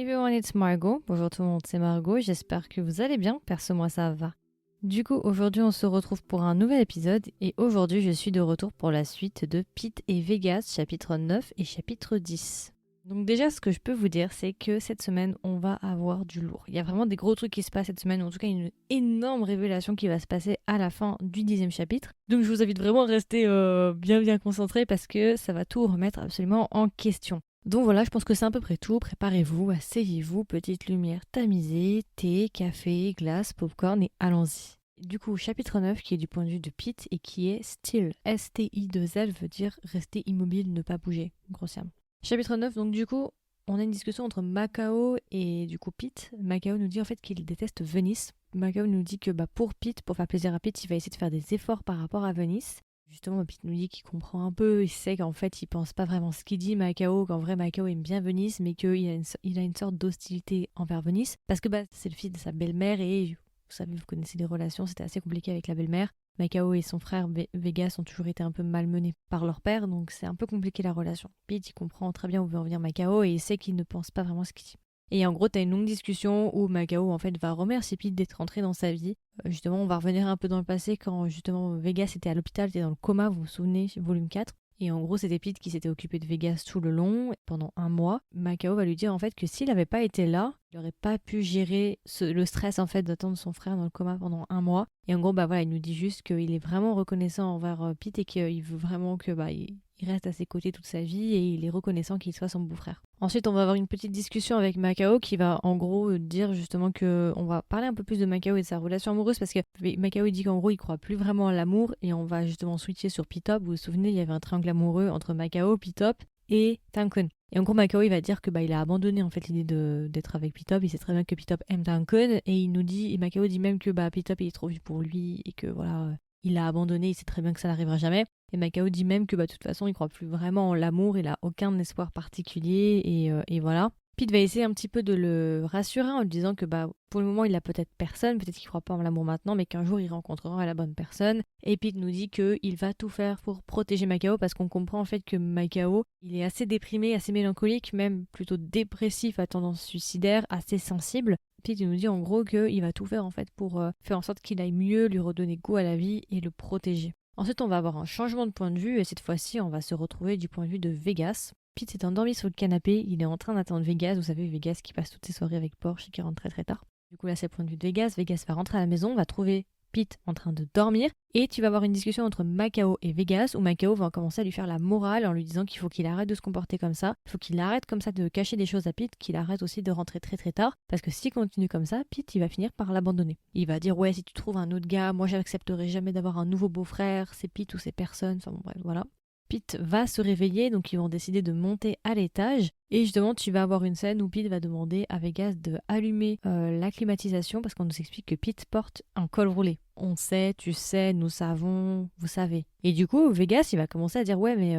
everyone, it's Margot. Bonjour tout le monde, c'est Margot. J'espère que vous allez bien. Perso, moi ça va. Du coup, aujourd'hui on se retrouve pour un nouvel épisode et aujourd'hui je suis de retour pour la suite de Pete et Vegas, chapitre 9 et chapitre 10. Donc déjà, ce que je peux vous dire, c'est que cette semaine, on va avoir du lourd. Il y a vraiment des gros trucs qui se passent cette semaine, ou en tout cas une énorme révélation qui va se passer à la fin du 10e chapitre. Donc je vous invite vraiment à rester bien concentrés parce que ça va tout remettre absolument en question. Donc voilà, je pense que c'est à peu près tout. Préparez-vous, asseyez-vous, petite lumière tamisée, thé, café, glace, popcorn et allons-y. Du coup, chapitre 9 qui est du point de vue de Pete et qui est still. S-T-I-2-L veut dire rester immobile, ne pas bouger, grossièrement. Chapitre 9, donc du coup, on a une discussion entre Macao et du coup Pete. Macao nous dit en fait qu'il déteste Venise. Macao nous dit que pour Pete, pour faire plaisir à Pete, il va essayer de faire des efforts par rapport à Venise. Justement, Pete nous dit qu'il comprend un peu, il sait qu'en fait, il pense pas vraiment ce qu'il dit, Macao, qu'en vrai, Macao aime bien Venise, mais qu'il a une sorte d'hostilité envers Venise, parce que c'est le fils de sa belle-mère, et vous savez, vous connaissez les relations, c'était assez compliqué avec la belle-mère. Macao et son frère Vegas ont toujours été un peu malmenés par leur père, donc c'est un peu compliqué la relation. Pete, il comprend très bien où veut en venir Macao, et il sait qu'il ne pense pas vraiment ce qu'il dit. Et en gros, t'as une longue discussion où Macao en fait va remercier Pete d'être rentré dans sa vie. Justement, on va revenir un peu dans le passé quand justement Vegas était à l'hôpital, était dans le coma, vous vous souvenez, volume 4. Et en gros, c'était Pete qui s'était occupé de Vegas tout le long, pendant un mois. Macao va lui dire en fait que s'il n'avait pas été là, il n'aurait pas pu gérer le stress en fait d'attendre son frère dans le coma pendant un mois. Et en gros, voilà, il nous dit juste qu'il est vraiment reconnaissant envers Pete et qu'il veut vraiment que il reste à ses côtés toute sa vie et il est reconnaissant qu'il soit son beau-frère. Ensuite, on va avoir une petite discussion avec Macao qui va en gros dire justement que on va parler un peu plus de Macao et de sa relation amoureuse parce que Macao il dit qu'en gros il croit plus vraiment à l'amour et on va justement switcher sur P-Top. Vous vous souvenez, il y avait un triangle amoureux entre Macao, P-Top et Tankun. Et en gros, Macao il va dire que il a abandonné en fait l'idée d'être avec P-Top. Il sait très bien que P-Top aime Tankun et il nous dit, et Macao dit même que P-Top il est trop vieux pour lui et que voilà, il a abandonné, il sait très bien que ça n'arrivera jamais. Et Macao dit même que de toute façon, il croit plus vraiment en l'amour, il a aucun espoir particulier, et voilà. Pete va essayer un petit peu de le rassurer en lui disant que pour le moment, il a peut-être personne, peut-être qu'il croit pas en l'amour maintenant, mais qu'un jour, il rencontrera la bonne personne. Et Pete nous dit qu'il va tout faire pour protéger Macao, parce qu'on comprend en fait que Macao, il est assez déprimé, assez mélancolique, même plutôt dépressif à tendance suicidaire, assez sensible. Pete nous dit en gros qu'il va tout faire en fait pour faire en sorte qu'il aille mieux, lui redonner goût à la vie et le protéger. Ensuite, on va avoir un changement de point de vue et cette fois-ci, on va se retrouver du point de vue de Vegas. Pete s'est endormi sur le canapé, il est en train d'attendre Vegas. Vous savez, Vegas qui passe toutes ses soirées avec Porsche et qui rentre très tard. Du coup, là, c'est le point de vue de Vegas. Vegas va rentrer à la maison, va trouver Pete en train de dormir et tu vas avoir une discussion entre Macao et Vegas où Macao va commencer à lui faire la morale en lui disant qu'il faut qu'il arrête de se comporter comme ça, il faut qu'il arrête comme ça de cacher des choses à Pete, qu'il arrête aussi de rentrer très tard parce que s'il continue comme ça, Pete il va finir par l'abandonner. Il va dire ouais, si tu trouves un autre gars, moi j'accepterai jamais d'avoir un nouveau beau-frère, c'est Pete ou c'est personne, enfin bon bref voilà. Pete va se réveiller, donc ils vont décider de monter à l'étage. Et justement, tu vas avoir une scène où Pete va demander à Vegas de allumer la climatisation parce qu'on nous explique que Pete porte un col roulé. On sait, tu sais, nous savons, vous savez. Et du coup, Vegas, il va commencer à dire ouais, mais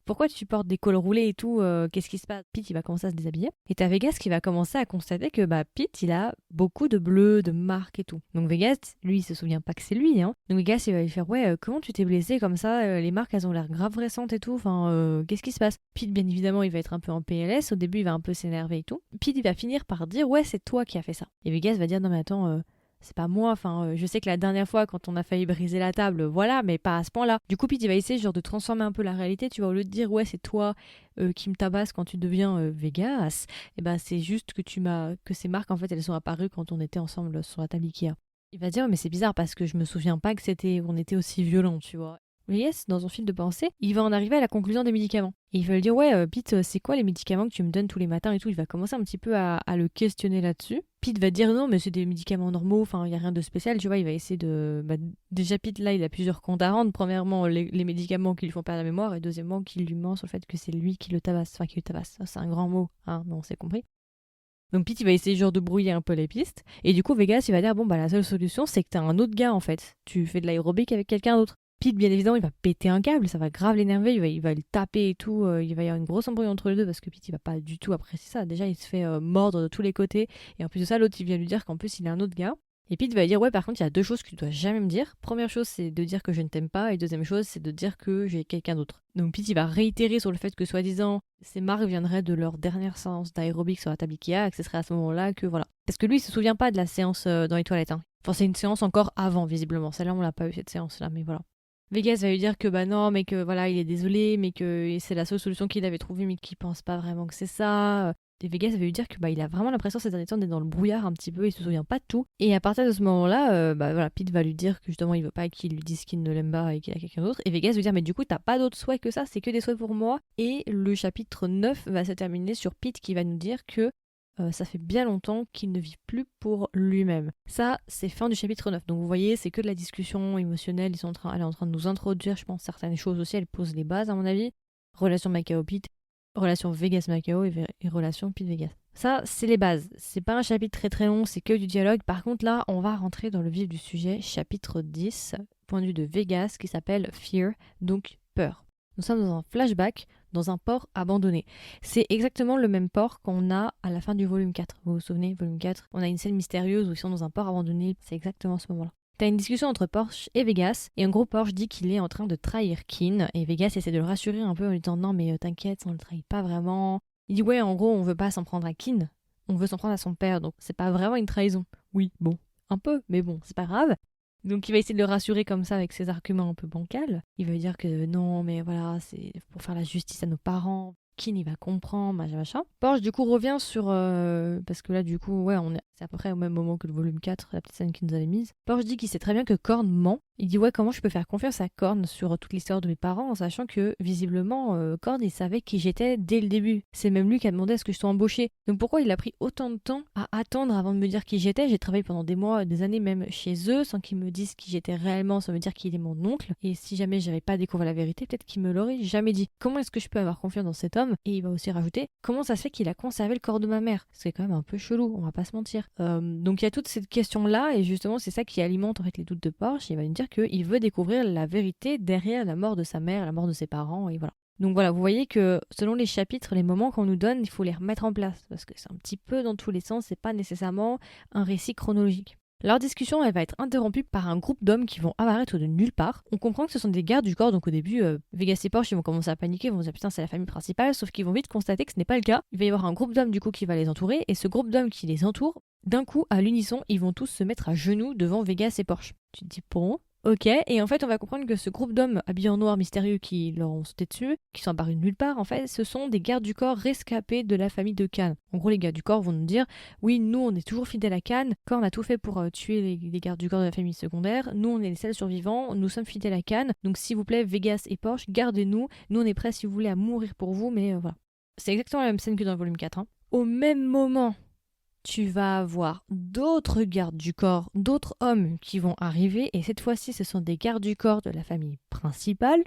pourquoi tu portes des cols roulés et tout qu'est-ce qui se passe? Pete, il va commencer à se déshabiller. Et t'as Vegas qui va commencer à constater que Pete, il a beaucoup de bleus, de marques et tout. Donc Vegas, lui, il se souvient pas que c'est lui, hein. Donc Vegas, il va lui faire ouais, comment tu t'es blessé comme ça? Les marques, elles ont l'air grave récentes et tout. Enfin, qu'est-ce qui se passe? Pete, bien évidemment, il va être un peu en PLS. Au début, il va un peu s'énerver et tout. Pete, il va finir par dire ouais, c'est toi qui as fait ça. Et Vegas va dire non mais attends. C'est pas moi, je sais que la dernière fois quand on a failli briser la table, voilà, mais pas à ce point-là. Du coup, Pete il va essayer de transformer un peu la réalité, tu vois, au lieu de dire ouais c'est toi qui me tabasse quand tu deviens Vegas, et c'est juste que ces marques en fait elles sont apparues quand on était ensemble sur la table Ikea. Il va dire mais c'est bizarre parce que je me souviens pas que on était aussi violents, tu vois. Vegas, dans son fil de pensée, il va en arriver à la conclusion des médicaments. Et il va lui dire ouais Pete, c'est quoi les médicaments que tu me donnes tous les matins et tout. Il va commencer un petit peu à le questionner là-dessus. Pete va dire non mais c'est des médicaments normaux, enfin il y a rien de spécial, tu vois. Il va essayer de déjà Pete là il a plusieurs comptes à rendre. Premièrement les médicaments qui lui font perdre la mémoire et deuxièmement qu'il lui ment sur le fait que c'est lui qui le tabasse, enfin qui le tabasse. Ça, c'est un grand mot, hein, mais on s'est compris. Donc Pete il va essayer de brouiller un peu les pistes et du coup Vegas il va dire bon la seule solution c'est que t'as un autre gars en fait. Tu fais de l'aérobic avec quelqu'un d'autre. Pete, bien évidemment, il va péter un câble, ça va grave l'énerver, il va le taper et tout. Il va y avoir une grosse embrouille entre les deux parce que Pete, il va pas du tout apprécier ça. Déjà, il se fait mordre de tous les côtés. Et en plus de ça, l'autre, il vient lui dire qu'en plus, il a un autre gars. Et Pete va dire ouais, par contre, il y a deux choses que tu dois jamais me dire. Première chose, c'est de dire que je ne t'aime pas, et deuxième chose, c'est de dire que j'ai quelqu'un d'autre. Donc Pete, il va réitérer sur le fait que soi-disant, ces marques viendraient de leur dernière séance d'aérobic sur la table Ikea, et que ce serait à ce moment-là que voilà. Parce que lui, il se souvient pas de la séance dans les toilettes. Hein. Enfin, c'est une séance encore avant, visiblement. Celle-là, on l'a pas eu cette séance-là, mais voilà. Vegas va lui dire que bah non, mais que voilà, il est désolé, mais que c'est la seule solution qu'il avait trouvée, mais qu'il pense pas vraiment que c'est ça. Et Vegas va lui dire que bah il a vraiment l'impression ces derniers temps d'être dans le brouillard un petit peu, il se souvient pas de tout. Et à partir de ce moment-là, bah voilà, Pete va lui dire que justement il veut pas qu'il lui dise qu'il ne l'aime pas et qu'il a quelqu'un d'autre. Et Vegas va lui dire mais du coup t'as pas d'autres souhaits que ça, c'est que des souhaits pour moi. Et le chapitre 9 va se terminer sur Pete qui va nous dire que ça fait bien longtemps qu'il ne vit plus pour lui-même. Ça, c'est fin du chapitre 9. Donc vous voyez, c'est que de la discussion émotionnelle. Elle est en train de nous introduire, je pense, certaines choses aussi. Elle pose les bases, à mon avis. Relation Macao-Pete, relation Vegas-Macao et relation Pete-Vegas. Ça, c'est les bases. C'est pas un chapitre très très long, c'est que du dialogue. Par contre, là, on va rentrer dans le vif du sujet. Chapitre 10, point de vue de Vegas, qui s'appelle Fear, donc peur. Nous sommes dans un flashback dans un port abandonné. C'est exactement le même port qu'on a à la fin du volume 4. Vous vous souvenez, volume 4, on a une scène mystérieuse où ils sont dans un port abandonné. C'est exactement ce moment-là. T'as une discussion entre Porsche et Vegas, et en gros Porsche dit qu'il est en train de trahir Keen, et Vegas essaie de le rassurer un peu en lui disant non mais t'inquiète, on le trahit pas vraiment. Il dit ouais, en gros on veut pas s'en prendre à Keen, on veut s'en prendre à son père, donc c'est pas vraiment une trahison. Oui, bon, un peu, mais bon, c'est pas grave. Donc il va essayer de le rassurer comme ça avec ses arguments un peu bancals. Il va lui dire que non, mais voilà, c'est pour faire la justice à nos parents. Kin, il va comprendre, machin. Porsche, du coup, revient sur... parce que là, du coup, ouais, c'est à peu près au même moment que le volume 4, la petite scène qu'il nous avait mise. Porsche dit qu'il sait très bien que Korn ment. Il dit, ouais, comment je peux faire confiance à Korn sur toute l'histoire de mes parents, en sachant que, visiblement, Korn, il savait qui j'étais dès le début. C'est même lui qui a demandé à ce que je sois embauché. Donc pourquoi il a pris autant de temps à attendre avant de me dire qui j'étais? J'ai travaillé pendant des mois, des années même chez eux, sans qu'ils me disent qui j'étais réellement, ça veut dire qu'il est mon oncle. Et si jamais j'avais pas découvert la vérité, peut-être qu'il me l'aurait jamais dit. Comment est-ce que je peux avoir confiance dans cet homme? Et il va aussi rajouter, comment ça se fait qu'il a conservé le corps de ma mère? C'est quand même un peu chelou, on va pas se mentir. Donc il y a toute cette question-là, et justement c'est ça qui alimente en fait les doutes de Porsche. Il va nous dire qu'il veut découvrir la vérité derrière la mort de sa mère, la mort de ses parents, et voilà. Donc voilà, vous voyez que selon les chapitres, les moments qu'on nous donne, il faut les remettre en place, parce que c'est un petit peu dans tous les sens, c'est pas nécessairement un récit chronologique. Leur discussion, elle va être interrompue par un groupe d'hommes qui vont apparaître de nulle part. On comprend que ce sont des gardes du corps, donc au début, Vegas et Porsche, ils vont commencer à paniquer, ils vont se dire putain, c'est la famille principale, sauf qu'ils vont vite constater que ce n'est pas le cas. Il va y avoir un groupe d'hommes du coup qui va les entourer, et ce groupe d'hommes qui les entoure, d'un coup, à l'unisson, ils vont tous se mettre à genoux devant Vegas et Porsche. Tu te dis bon, ok, et en fait on va comprendre que ce groupe d'hommes habillés en noir mystérieux qui leur ont sauté dessus, qui sont apparus de nulle part, en fait ce sont des gardes du corps rescapés de la famille de Khan. En gros les gardes du corps vont nous dire, oui nous on est toujours fidèles à Khan, Khan a tout fait pour tuer les gardes du corps de la famille secondaire, nous on est les seuls survivants, nous sommes fidèles à Khan, donc s'il vous plaît Vegas et Porsche, gardez-nous, nous on est prêts si vous voulez à mourir pour vous, mais voilà. C'est exactement la même scène que dans le volume 4. Hein. Au même moment, tu vas avoir d'autres gardes du corps, d'autres hommes qui vont arriver, et cette fois-ci, ce sont des gardes du corps de la famille principale.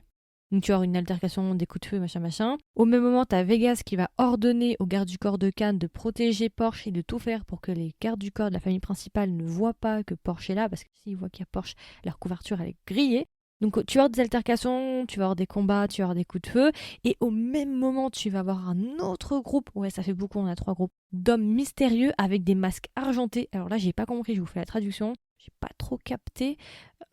Donc tu vas avoir une altercation, des coups de feu, machin. Au même moment, tu as Vegas qui va ordonner aux gardes du corps de Khan de protéger Porsche et de tout faire pour que les gardes du corps de la famille principale ne voient pas que Porsche est là, parce que s'ils voient qu'il y a Porsche, leur couverture, elle est grillée. Donc tu vas avoir des altercations, tu vas avoir des combats, tu vas avoir des coups de feu, et au même moment tu vas avoir un autre groupe, ouais ça fait beaucoup, on a 3 groupes, d'hommes mystérieux avec des masques argentés. Alors là j'ai pas compris, je vous fais la traduction, j'ai pas trop capté,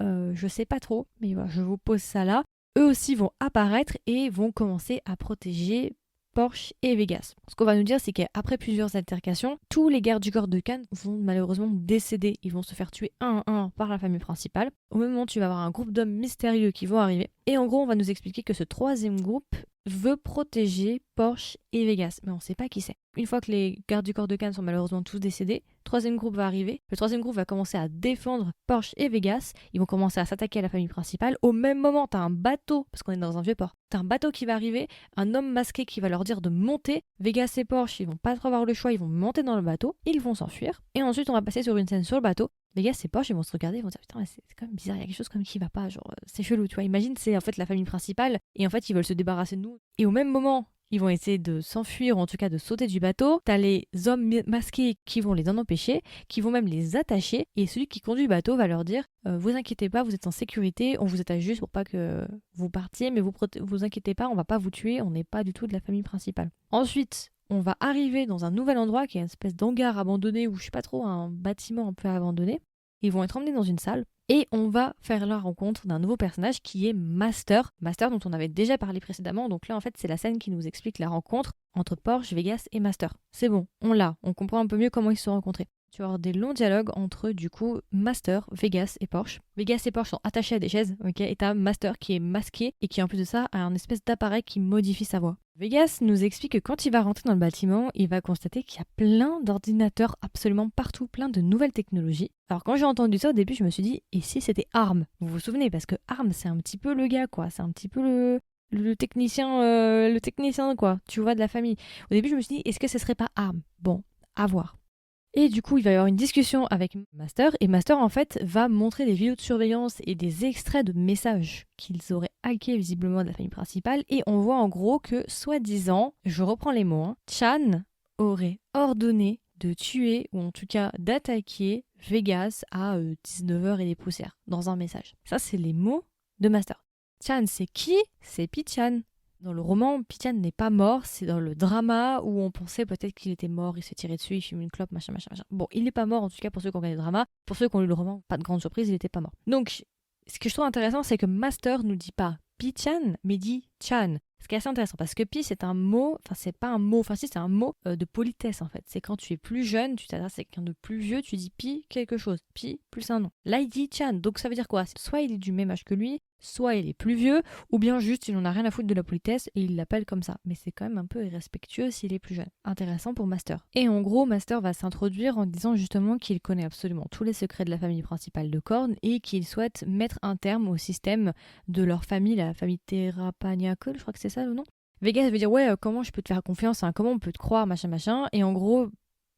je sais pas trop, mais voilà, je vous pose ça là. Eux aussi vont apparaître et vont commencer à protéger Porsche et Vegas. Ce qu'on va nous dire, c'est qu'après plusieurs altercations, tous les gardes du corps de Khan vont malheureusement décéder. Ils vont se faire tuer un à un par la famille principale. Au même moment, tu vas avoir un groupe d'hommes mystérieux qui vont arriver. Et en gros, on va nous expliquer que ce troisième groupe veut protéger Porsche et Vegas. Mais on ne sait pas qui c'est. Une fois que les gardes du corps de Khan sont malheureusement tous décédés, le troisième groupe va arriver. Le troisième groupe va commencer à défendre Porsche et Vegas. Ils vont commencer à s'attaquer à la famille principale. Au même moment, t'as un bateau, parce qu'on est dans un vieux port. T'as un bateau qui va arriver, un homme masqué qui va leur dire de monter. Vegas et Porsche, ils vont pas trop avoir le choix, ils vont monter dans le bateau. Ils vont s'enfuir. Et ensuite, on va passer sur une scène sur le bateau. Vegas et Porsche, ils vont se regarder, ils vont dire putain, c'est quand même bizarre, il y a quelque chose comme qui va pas, genre c'est chelou, tu vois. Imagine, c'est en fait la famille principale et en fait ils veulent se débarrasser de nous. Et au même moment, ils vont essayer de s'enfuir ou en tout cas de sauter du bateau. T'as les hommes masqués qui vont les en empêcher, qui vont même les attacher. Et celui qui conduit le bateau va leur dire vous inquiétez pas, vous êtes en sécurité, on vous attache juste pour pas que vous partiez, mais vous inquiétez pas, on va pas vous tuer, on n'est pas du tout de la famille principale. Ensuite, on va arriver dans un nouvel endroit qui est une espèce d'hangar abandonné ou je sais pas trop, un bâtiment un peu abandonné. ils vont être emmenés dans une salle et on va faire la rencontre d'un nouveau personnage qui est Master. Master dont on avait déjà parlé précédemment. Donc là, en fait, c'est la scène qui nous explique la rencontre entre Porsche, Vegas et Master. C'est bon, on l'a. On comprend un peu mieux comment ils se sont rencontrés. Tu vas avoir des longs dialogues entre, du coup, Master, Vegas et Porsche. Vegas et Porsche sont attachés à des chaises, ok, et t'as Master qui est masqué et qui, en plus de ça, a un espèce d'appareil qui modifie sa voix. Vegas nous explique que quand il va rentrer dans le bâtiment, il va constater qu'il y a plein d'ordinateurs absolument partout, plein de nouvelles technologies. Alors quand j'ai entendu ça au début, je me suis dit, et si c'était ARM? Vous vous souvenez? Parce que ARM, c'est un petit peu le gars, quoi. C'est un petit peu le technicien, quoi, tu vois, de la famille. Au début, je me suis dit, est-ce que ce serait pas ARM? Bon, à voir. Et du coup, il va y avoir une discussion avec Master, et Master, en fait, va montrer des vidéos de surveillance et des extraits de messages qu'ils auraient hackés visiblement de la famille principale, et on voit en gros que, soi-disant, je reprends les mots, hein, Chan aurait ordonné de tuer, ou en tout cas d'attaquer Vegas à 19h et des poussières, dans un message. Ça, c'est les mots de Master. Chan, c'est qui? C'est Pichan. Dans le roman, Pichan n'est pas mort, c'est dans le drama où on pensait peut-être qu'il était mort, il s'est tiré dessus, il fume une clope, machin. Bon, il n'est pas mort en tout cas pour ceux qui ont regardé le drama. Pour ceux qui ont lu le roman, pas de grande surprise, il n'était pas mort. Donc, ce que je trouve intéressant, c'est que Master nous dit pas Pichan, mais dit Chan. Ce qui est assez intéressant parce que Pi, c'est un mot, enfin, c'est pas un mot, enfin, si, c'est un mot de politesse en fait. C'est quand tu es plus jeune, tu t'adresses à quelqu'un de plus vieux, tu dis Pi quelque chose. Pi plus un nom. Là, il dit Chan, donc ça veut dire quoi? Soit il est du même âge que lui, soit il est plus vieux, ou bien juste il en a rien à foutre de la politesse et il l'appelle comme ça. Mais c'est quand même un peu irrespectueux s'il est plus jeune. Intéressant pour Master. Et en gros, Master va s'introduire en disant justement qu'il connaît absolument tous les secrets de la famille principale de Korn et qu'il souhaite mettre un terme au système de leur famille, la famille Terrapagnacle, je crois que c'est ça le nom. Vegas veut dire ouais, comment je peux te faire confiance, hein, comment on peut te croire, machin. Et en gros,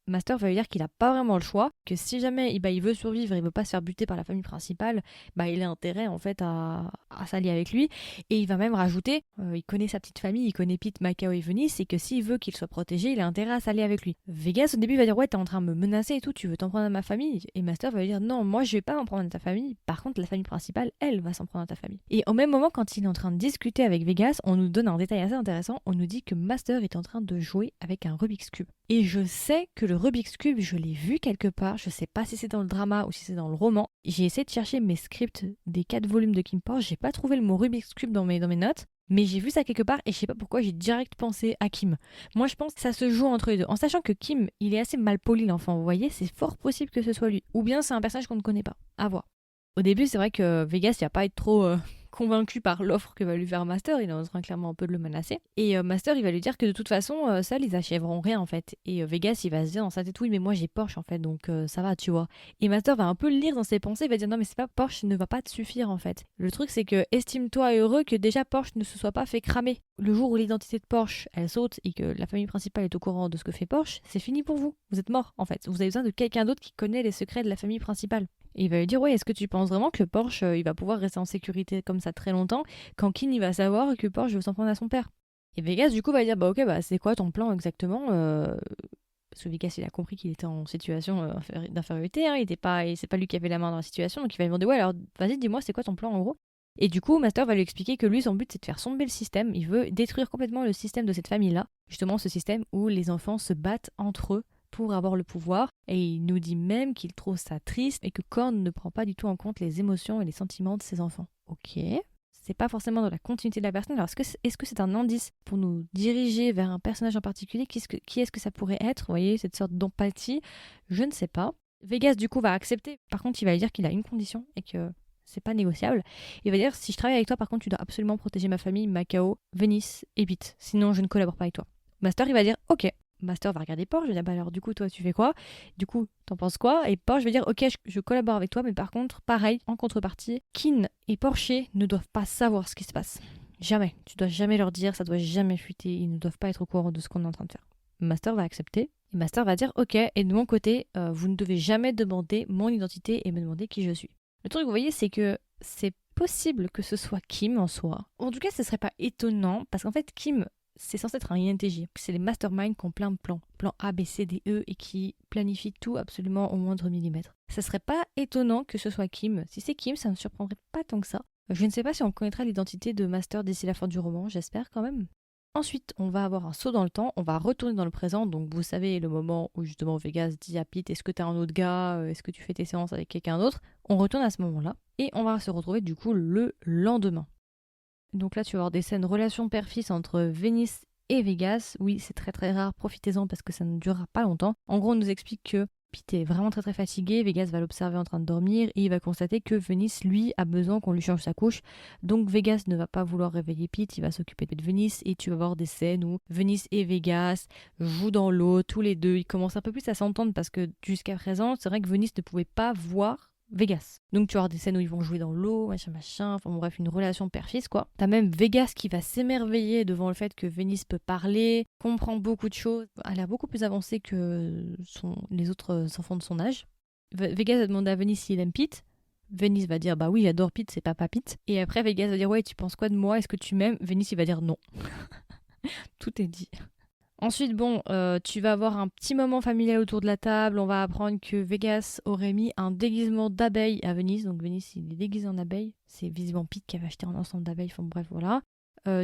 Master va lui dire qu'il n'a pas vraiment le choix, que si jamais il veut survivre, il veut pas se faire buter par la famille principale, il a intérêt en fait à s'allier avec lui. Et il va même rajouter, il connaît sa petite famille, il connaît Pete, Macao et Venice, et que s'il veut qu'il soit protégé, il a intérêt à s'allier avec lui. Vegas au début va dire ouais, t'es en train de me menacer et tout, tu veux t'en prendre à ma famille. Et Master va lui dire non, moi je vais pas m'en prendre à ta famille, par contre la famille principale, elle va s'en prendre à ta famille. Et au même moment, quand il est en train de discuter avec Vegas, on nous donne un détail assez intéressant, on nous dit que Master est en train de jouer avec un Rubik's Cube. Et je sais que le Rubik's Cube, je l'ai vu quelque part, je sais pas si c'est dans le drama ou si c'est dans le roman. J'ai essayé de chercher mes scripts des 4 volumes de Kim Porsche, j'ai pas trouvé le mot Rubik's Cube dans mes notes, mais j'ai vu ça quelque part et je sais pas pourquoi j'ai direct pensé à Kim. Moi je pense que ça se joue entre les deux, en sachant que Kim, il est assez mal poli l'enfant, vous voyez, c'est fort possible que ce soit lui. Ou bien c'est un personnage qu'on ne connaît pas, à voir. Au début, c'est vrai que Vegas, il va pas être trop convaincu par l'offre que va lui faire Master, il est en train clairement un peu de le menacer. Et Master, il va lui dire que de toute façon, seuls, ils achèveront rien en fait. Et Vegas, il va se dire dans sa tête, oui, mais moi j'ai Porsche en fait, donc ça va, tu vois. Et Master va un peu le lire dans ses pensées, il va dire, non, mais c'est pas Porsche, ne va pas te suffire en fait. Le truc, c'est que estime-toi heureux que déjà Porsche ne se soit pas fait cramer. Le jour où l'identité de Porsche, elle saute et que la famille principale est au courant de ce que fait Porsche, c'est fini pour vous. Vous êtes mort en fait. Vous avez besoin de quelqu'un d'autre qui connaît les secrets de la famille principale. Et il va lui dire, ouais, est-ce que tu penses vraiment que Porsche, il va pouvoir rester en sécurité comme ça très longtemps quand Kin, il va savoir que Porsche veut s'en prendre à son père? Et Vegas, du coup, va dire, bah ok, c'est quoi ton plan exactement? Parce que Vegas, il a compris qu'il était en situation d'infériorité, hein, c'est pas lui qui avait la main dans la situation, donc il va lui demander, ouais, alors vas-y, dis-moi, c'est quoi ton plan en gros? Et du coup, Master va lui expliquer que lui, son but, c'est de faire tomber le système. Il veut détruire complètement le système de cette famille-là. Justement, ce système où les enfants se battent entre eux pour avoir le pouvoir, et il nous dit même qu'il trouve ça triste et que Korn ne prend pas du tout en compte les émotions et les sentiments de ses enfants. Ok, c'est pas forcément dans la continuité de la personne, alors est-ce que c'est un indice pour nous diriger vers un personnage en particulier? Qui est-ce que ça pourrait être? Vous voyez, cette sorte d'empathie, je ne sais pas. Vegas du coup va accepter, par contre il va dire qu'il a une condition et que c'est pas négociable. Il va dire, si je travaille avec toi, par contre tu dois absolument protéger ma famille, Macao, Venice et Pete, sinon je ne collabore pas avec toi. Master il va dire, ok. Master va regarder Porsche, je vais dire, alors du coup, toi, tu fais quoi? Du coup, t'en penses quoi? Et Porsche va dire, ok, je collabore avec toi, mais par contre, pareil, en contrepartie, Kin et Porsche ne doivent pas savoir ce qui se passe. Jamais. Tu dois jamais leur dire, ça doit jamais fuiter, ils ne doivent pas être au courant de ce qu'on est en train de faire. Master va accepter, et Master va dire, ok, et de mon côté, vous ne devez jamais demander mon identité et me demander qui je suis. Le truc, vous voyez, c'est que c'est possible que ce soit Kim en soi. En tout cas, ce serait pas étonnant, parce qu'en fait, Kim, c'est censé être un INTJ. C'est les masterminds qui ont plein de plans. Plan A, B, C, D, E et qui planifient tout absolument au moindre millimètre. Ça serait pas étonnant que ce soit Kim. Si c'est Kim, ça ne me surprendrait pas tant que ça. Je ne sais pas si on connaîtra l'identité de Master d'ici la fin du roman, j'espère quand même. Ensuite, on va avoir un saut dans le temps, on va retourner dans le présent. Donc vous savez le moment où justement Vegas dit à Pete, est-ce que t'es un autre gars, est-ce que tu fais tes séances avec quelqu'un d'autre? On retourne à ce moment-là et on va se retrouver du coup le lendemain. Donc là tu vas avoir des scènes relation père-fils entre Venice et Vegas. Oui, c'est très très rare, profitez-en parce que ça ne durera pas longtemps. En gros, on nous explique que Pete est vraiment très très fatigué, Vegas va l'observer en train de dormir et il va constater que Venice, lui, a besoin qu'on lui change sa couche. Donc Vegas ne va pas vouloir réveiller Pete, il va s'occuper de Venice et tu vas voir des scènes où Venice et Vegas jouent dans l'eau, tous les deux. Ils commencent un peu plus à s'entendre parce que jusqu'à présent, c'est vrai que Venice ne pouvait pas voir Vegas. Donc tu vas avoir des scènes où ils vont jouer dans l'eau, machin, enfin bon, bref, une relation père-fils quoi. T'as même Vegas qui va s'émerveiller devant le fait que Venice peut parler, comprend beaucoup de choses, elle a beaucoup plus avancé que les autres enfants de son âge. Vegas va demander à Venice s'il aime Pete. Venice va dire bah oui, j'adore Pete, c'est papa Pete. Et après Vegas va dire ouais, tu penses quoi de moi, est-ce que tu m'aimes? Venice il va dire non. Tout est dit. Ensuite, bon, tu vas avoir un petit moment familial autour de la table. On va apprendre que Vegas aurait mis un déguisement d'abeille à Venise. Donc Venise, il est déguisé en abeille. C'est visiblement Pete qui avait acheté un ensemble d'abeilles. Enfin bref, voilà.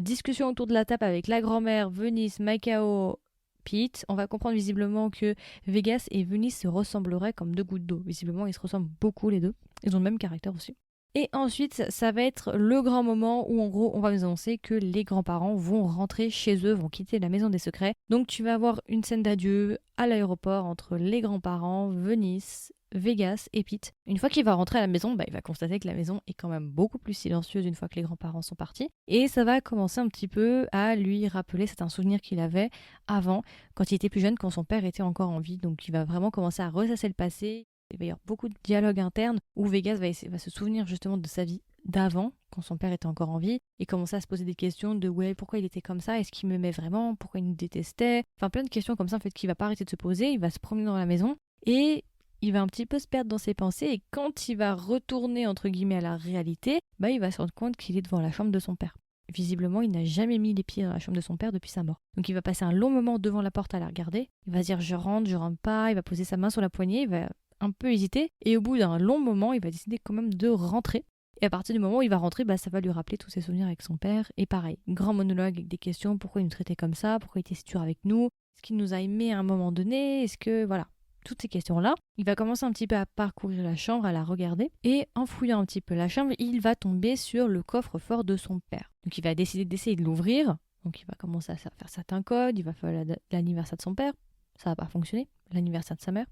Discussion autour de la table avec la grand-mère, Venise, Macao, Pete. On va comprendre visiblement que Vegas et Venise se ressembleraient comme deux gouttes d'eau. Visiblement, ils se ressemblent beaucoup les deux. Ils ont le même caractère aussi. Et ensuite, ça va être le grand moment où en gros, on va nous annoncer que les grands-parents vont rentrer chez eux, vont quitter la maison des secrets. Donc tu vas avoir une scène d'adieu à l'aéroport entre les grands-parents, Venice, Vegas et Pete. Une fois qu'il va rentrer à la maison, il va constater que la maison est quand même beaucoup plus silencieuse une fois que les grands-parents sont partis. Et ça va commencer un petit peu à lui rappeler certains souvenirs qu'il avait avant, quand il était plus jeune, quand son père était encore en vie. Donc il va vraiment commencer à ressasser le passé. Il va y avoir beaucoup de dialogues internes où Vegas va se souvenir justement de sa vie d'avant, quand son père était encore en vie, et commencer à se poser des questions de ouais, pourquoi il était comme ça, est-ce qu'il m'aimait vraiment, pourquoi il nous détestait, enfin plein de questions comme ça en fait qu'il va pas arrêter de se poser, il va se promener dans la maison et il va un petit peu se perdre dans ses pensées et quand il va retourner entre guillemets à la réalité, il va se rendre compte qu'il est devant la chambre de son père. Visiblement, il n'a jamais mis les pieds dans la chambre de son père depuis sa mort. Donc il va passer un long moment devant la porte à la regarder, il va se dire je rentre pas, il va poser sa main sur la poignée, il va un peu hésiter et au bout d'un long moment il va décider quand même de rentrer et à partir du moment où il va rentrer ça va lui rappeler tous ses souvenirs avec son père et pareil, grand monologue avec des questions, pourquoi il nous traitait comme ça, pourquoi il était si dur avec nous, est-ce qu'il nous a aimés à un moment donné, est-ce que voilà, toutes ces questions là, il va commencer un petit peu à parcourir la chambre, à la regarder et en fouillant un petit peu la chambre il va tomber sur le coffre-fort de son père, donc il va décider d'essayer de l'ouvrir, donc il va commencer à faire certains codes, il va faire l'anniversaire de son père, ça va pas fonctionner, l'anniversaire de sa mère,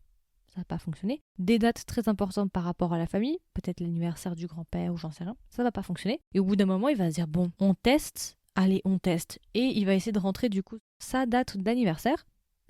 ça n'a pas fonctionné. Des dates très importantes par rapport à la famille, peut-être l'anniversaire du grand-père ou j'en sais rien, ça va pas fonctionner. Et au bout d'un moment, il va se dire bon, on teste, allez, on teste. Et il va essayer de rentrer du coup sa date d'anniversaire.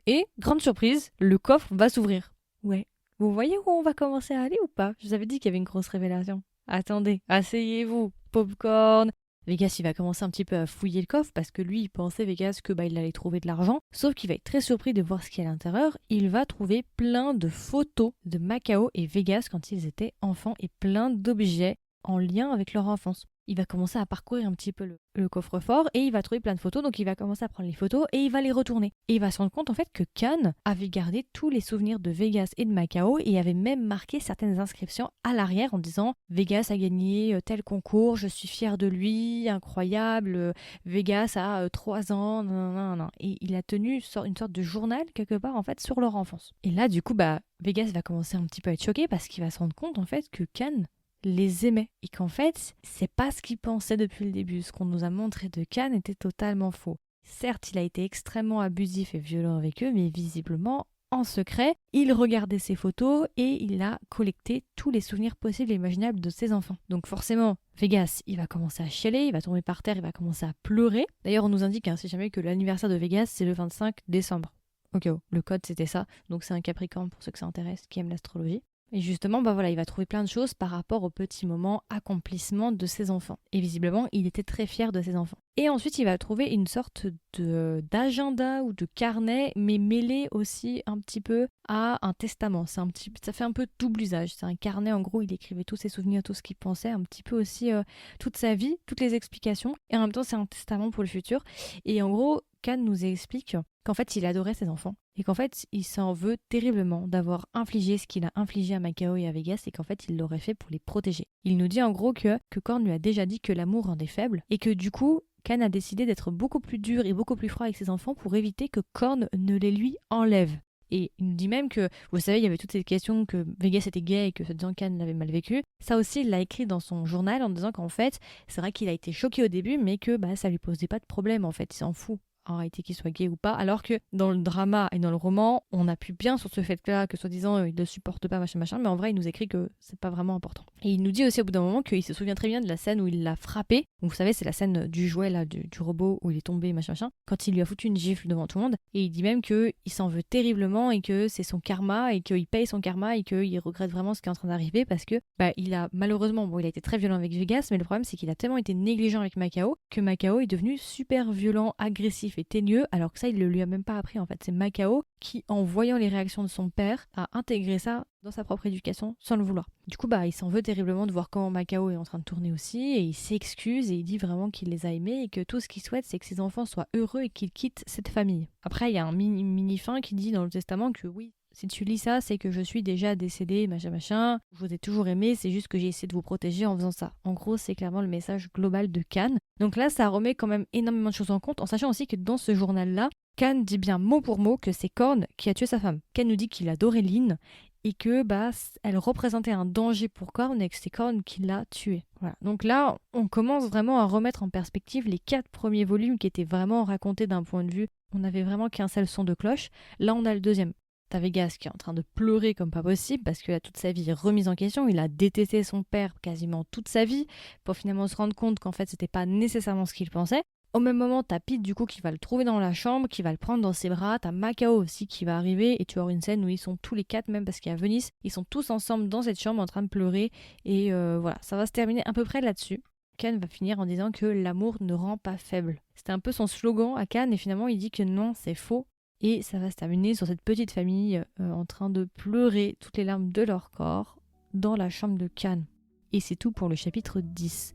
Et, grande surprise, le coffre va s'ouvrir. Ouais. Vous voyez où on va commencer à aller ou pas? Je vous avais dit qu'il y avait une grosse révélation. Attendez, asseyez-vous, popcorn. Vegas, il va commencer un petit peu à fouiller le coffre parce que lui, il pensait, Vegas, que il allait trouver de l'argent. Sauf qu'il va être très surpris de voir ce qu'il y a à l'intérieur. Il va trouver plein de photos de Macao et Vegas quand ils étaient enfants et plein d'objets en lien avec leur enfance. Il va commencer à parcourir un petit peu le coffre-fort et il va trouver plein de photos, donc il va commencer à prendre les photos et il va les retourner. Et il va se rendre compte en fait que Khan avait gardé tous les souvenirs de Vegas et de Macao et avait même marqué certaines inscriptions à l'arrière en disant Vegas a gagné tel concours, je suis fier de lui, incroyable, Vegas a 3 ans, nan. Et il a tenu une sorte de journal quelque part en fait sur leur enfance. Et là du coup Vegas va commencer un petit peu à être choqué parce qu'il va se rendre compte en fait que Khan les aimait et qu'en fait c'est pas ce qu'il pensait depuis le début. Ce qu'on nous a montré de Khan était totalement faux. Certes, il a été extrêmement abusif et violent avec eux, mais visiblement en secret, il regardait ses photos et il a collecté tous les souvenirs possibles et imaginables de ses enfants. Donc forcément, Vegas, il va commencer à chialer, il va tomber par terre, il va commencer à pleurer. D'ailleurs, on nous indique, si jamais, que l'anniversaire de Vegas, c'est le 25 décembre. Ok, le code c'était ça, donc c'est un Capricorne pour ceux que ça intéresse, qui aiment l'astrologie. Et justement, il va trouver plein de choses par rapport au petit moment accomplissement de ses enfants. Et visiblement, il était très fier de ses enfants. Et ensuite, il va trouver une sorte d'agenda ou de carnet, mais mêlé aussi un petit peu à un testament. Ça fait un peu double usage. C'est un carnet, en gros, il écrivait tous ses souvenirs, tout ce qu'il pensait, un petit peu aussi toute sa vie, toutes les explications. Et en même temps, c'est un testament pour le futur. Et en gros, Khan nous explique qu'en fait, il adorait ses enfants. Et qu'en fait, il s'en veut terriblement d'avoir infligé ce qu'il a infligé à Macao et à Vegas et qu'en fait, il l'aurait fait pour les protéger. Il nous dit en gros que Korn lui a déjà dit que l'amour rendait faible et que du coup, Kan a décidé d'être beaucoup plus dur et beaucoup plus froid avec ses enfants pour éviter que Korn ne les lui enlève. Et il nous dit même que, vous savez, il y avait toutes ces questions que Vegas était gay et que soi-disant Kan l'avait mal vécu. Ça aussi, il l'a écrit dans son journal en disant qu'en fait, c'est vrai qu'il a été choqué au début, mais que ça lui posait pas de problème en fait, il s'en fout en réalité qu'il soit gay ou pas, alors que dans le drama et dans le roman, on appuie bien sur ce fait-là, que soi-disant il ne supporte pas, machin, mais en vrai, il nous écrit que c'est pas vraiment important. Et il nous dit aussi au bout d'un moment qu'il se souvient très bien de la scène où il l'a frappé. Vous savez, c'est la scène du jouet, là, du robot où il est tombé, machin, quand il lui a foutu une gifle devant tout le monde. Et il dit même qu'il s'en veut terriblement et que c'est son karma et qu'il paye son karma et qu'il regrette vraiment ce qui est en train d'arriver parce que il a malheureusement, il a été très violent avec Vegas, mais le problème c'est qu'il a tellement été négligent avec Macao que Macao est devenu super violent, agressif et teigneux, alors que ça, il ne lui a même pas appris en fait. C'est Macao qui, en voyant les réactions de son père, a intégré ça dans sa propre éducation sans le vouloir. Du coup, il s'en veut terriblement de voir comment Macao est en train de tourner aussi, et il s'excuse et il dit vraiment qu'il les a aimés et que tout ce qu'il souhaite, c'est que ses enfants soient heureux et qu'ils quittent cette famille. Après, il y a un mini-fin qui dit dans le testament que oui, si tu lis ça, c'est que je suis déjà décédée, machin, je vous ai toujours aimé, c'est juste que j'ai essayé de vous protéger en faisant ça. En gros, c'est clairement le message global de Kan. Donc là, ça remet quand même énormément de choses en compte, en sachant aussi que dans ce journal-là, Kan dit bien mot pour mot que c'est Korn qui a tué sa femme. Kan nous dit qu'il adorait Lynn et que elle représentait un danger pour Korn et que c'est Korn qui l'a tuée. Voilà. Donc là, on commence vraiment à remettre en perspective les 4 premiers volumes qui étaient vraiment racontés d'un point de vue. On n'avait vraiment qu'un seul son de cloche. Là, on a le deuxième. T'as Vegas qui est en train de pleurer comme pas possible parce que là, toute sa vie est remise en question. Il a détesté son père quasiment toute sa vie pour finalement se rendre compte qu'en fait, c'était pas nécessairement ce qu'il pensait. Au même moment, t'as Pete du coup qui va le trouver dans la chambre, qui va le prendre dans ses bras. T'as Macao aussi qui va arriver et tu auras une scène où ils sont tous les 4, même parce qu'il y a Venice, ils sont tous ensemble dans cette chambre en train de pleurer. Et voilà, ça va se terminer à peu près là-dessus. Kan va finir en disant que l'amour ne rend pas faible. C'était un peu son slogan à Kan et finalement il dit que non, c'est faux. Et ça va se terminer sur cette petite famille en train de pleurer toutes les larmes de leur corps dans la chambre de Kan. Et c'est tout pour le chapitre 10.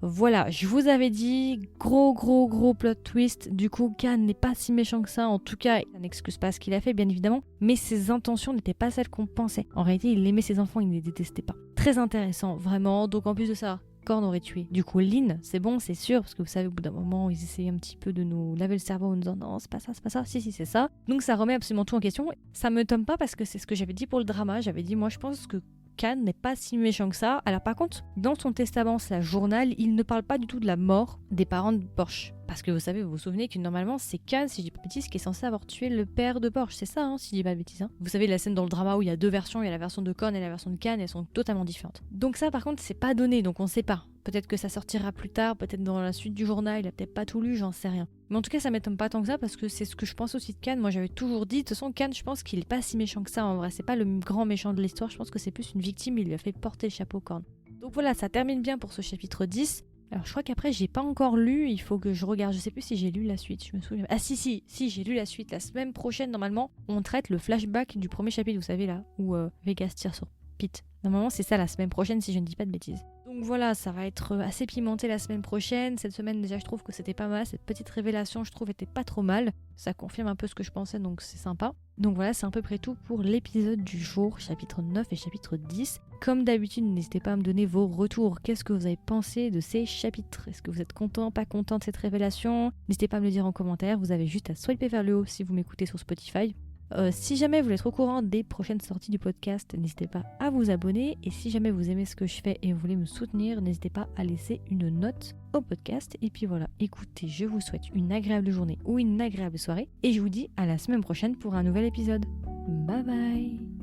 Voilà, je vous avais dit, gros plot twist. Du coup, Kan n'est pas si méchant que ça. En tout cas, ça n'excuse pas ce qu'il a fait, bien évidemment. Mais ses intentions n'étaient pas celles qu'on pensait. En réalité, il aimait ses enfants, il ne les détestait pas. Très intéressant, vraiment. Donc en plus de ça, Korn aurait tué. Du coup, Lynn, c'est bon, c'est sûr, parce que vous savez, au bout d'un moment, ils essayaient un petit peu de nous laver le cerveau en nous disant non, c'est pas ça, si, c'est ça. Donc ça remet absolument tout en question. Ça me tombe pas parce que c'est ce que j'avais dit pour le drama. J'avais dit, moi, je pense que Kan n'est pas si méchant que ça. Alors par contre, dans son testament, c'est journal, il ne parle pas du tout de la mort des parents de Porsche. Parce que vous vous souvenez que normalement, c'est Kan, si je dis pas de bêtises, qui est censé avoir tué le père de Porsche. C'est ça, si je dis pas de bêtises. Vous savez, la scène dans le drama où il y a 2 versions, il y a la version de Korn et la version de Kan, elles sont totalement différentes. Donc ça, par contre, c'est pas donné, donc on sait pas. Peut-être que ça sortira plus tard, peut-être dans la suite du journal, il a peut-être pas tout lu, j'en sais rien. Mais en tout cas, ça m'étonne pas tant que ça parce que c'est ce que je pense aussi de Kan. Moi, j'avais toujours dit, de toute façon, Kan, je pense qu'il est pas si méchant que ça en vrai. C'est pas le grand méchant de l'histoire, je pense que c'est plus une victime, il lui a fait porter le chapeau Korn. Donc voilà, ça termine bien pour ce chapitre 10. Alors je crois qu'après j'ai pas encore lu, il faut que je regarde, je sais plus si j'ai lu la suite, je me souviens. Ah si, j'ai lu la suite. La semaine prochaine normalement, on traite le flashback du premier chapitre, vous savez là, où Vegas tire sur Pete. Normalement c'est ça la semaine prochaine si je ne dis pas de bêtises. Donc voilà, ça va être assez pimenté la semaine prochaine. Cette semaine déjà je trouve que c'était pas mal, cette petite révélation je trouve était pas trop mal. Ça confirme un peu ce que je pensais donc c'est sympa. Donc voilà, c'est à peu près tout pour l'épisode du jour, chapitre 9 et chapitre 10. Comme d'habitude, n'hésitez pas à me donner vos retours. Qu'est-ce que vous avez pensé de ces chapitres? Est-ce que vous êtes content, pas content de cette révélation? N'hésitez pas à me le dire en commentaire. Vous avez juste à swiper vers le haut si vous m'écoutez sur Spotify. Si jamais vous voulez être au courant des prochaines sorties du podcast, n'hésitez pas à vous abonner. Et si jamais vous aimez ce que je fais et vous voulez me soutenir, n'hésitez pas à laisser une note au podcast. Et puis voilà, écoutez, je vous souhaite une agréable journée ou une agréable soirée. Et je vous dis à la semaine prochaine pour un nouvel épisode. Bye bye!